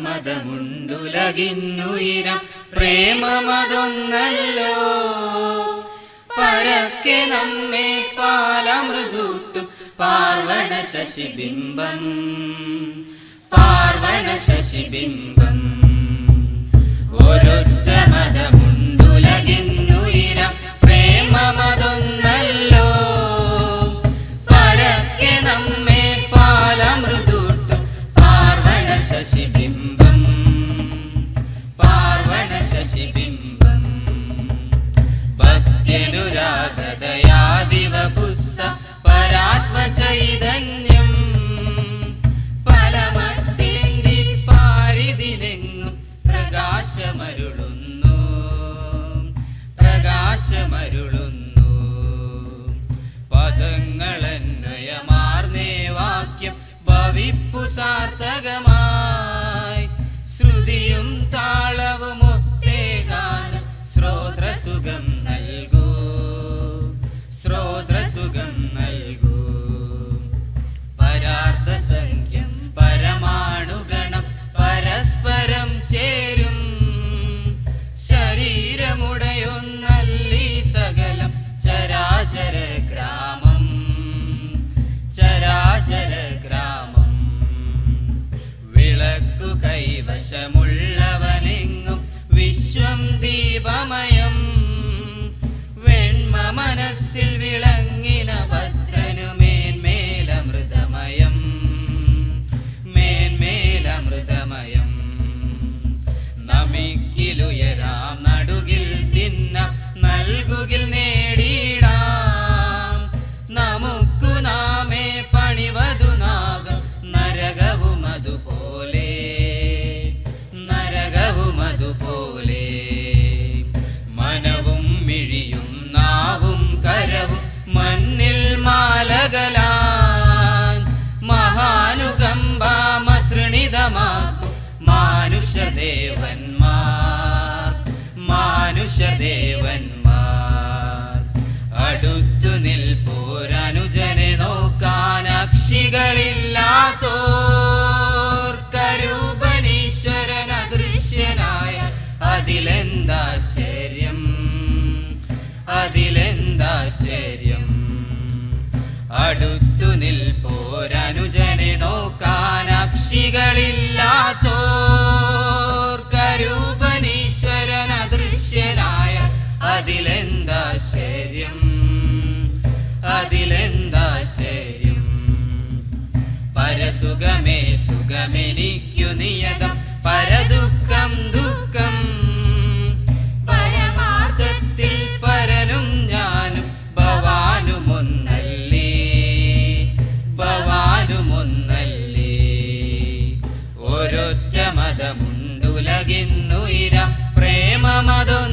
മതമുണ്ടുലകിന്നുയിരം പ്രേമമതൊന്നല്ലോ. പരക്കെ നമ്മെ പാലമൃദൂട്ടും പാർവണ ശശിബിംബം, പാർവണ ശശിബിംബം. ഒരൊറ്റ മതമുണ്ടുലകിന്നുയിരം പ്രേമമതൊന്നല്ലോ. പരക്കെ നമ്മെ പാലമൃദൂട്ടും പാർവണ ശശിബിംബം, പാർവണ ശശിബിംബം. ഭക്ത്യനുരാഗതയാദിവപുസ്സ പരാത്മചൈതന്യം പലമട്ടിന്തി പാരിതിനെങ്ങും പ്രകാശമരുളുന്നു, പ്രകാശമരുളുന്നു. പദങ്ങളന്വയമാർന്നേ വാക്യം ഭവിപ്പു സാർത്ഥകമായി. ശ്രുതിയും താളവും ഒത്തേ ഗാനം ശ്രോത്രസുഖം നൽകൂ, ശ്രോത്രസുഖം നൽകൂ. പരാർത്ഥസംഖ്യം പരമാണുഗണം പരസ്പരം ചേരും. ശരീരമുടയൊന്നല്ലീ സകലം ചരാചര ഗ്രാമം, ചരാചര ഗ്രാമം. വിളക്കു കൈവശമുള്ളവനെങ്ങും വിശ്വം ദീപമയം. വെണ്മ മനസ്സിൽ വിളങ്ങിന ഭദ്രനു മേന്മേലമൃതമയം, മേന്മേലമൃതമയം. നമിക്കിലുയരാം നടുകിൽ തിന്നം നൽകുകിൽ നേടിയിടാം. നമുക്കു നാമേ പണിവതു നാഗം നരകവും അതുപോലെ, നരകവും അതുപോലെ. മനവും മിഴിയും നാവും കരവും മണ്ണിൽ മാലകലാൻ മഹാനുകമ്പാമസൃണിതമാക്കും മാനുഷദേവന്മാർ, മാനുഷദേവന്മാർ. അടുത്തു നിൽപ്പോരനുജനെ നോക്കാൻ അക്ഷികളില്ലാത്തോർ കരൂപനീശ്വരൻ അദൃശ്യനായ അതിലെന്താശ്ചര്യം, അതിലെന്താശ്ചര്യം. അടുത്തു നിൽപ്പോരനുജനെ നോക്കാൻ അക്ഷികളില്ലാത്തോർ കരൂപനീശ്വരൻ അദൃശ്യനായ അതിലെന്താശ്ചര്യം, അതിലെന്താശ്ചര്യം. പരസുഖമേ സുഖമെനിക്കു നിയതം പരദുഃഖം ദുഃഖം. പരമാർത്ഥത്തിൽ പരനും ഞാനും ഭവാനുമൊന്നല്ലേ, ഭവാനുമൊന്നല്ലേ. ഒരൊറ്റ മതമുണ്ടുലകിന്നുയിരം പ്രേമമതൊന്നല്ലോ.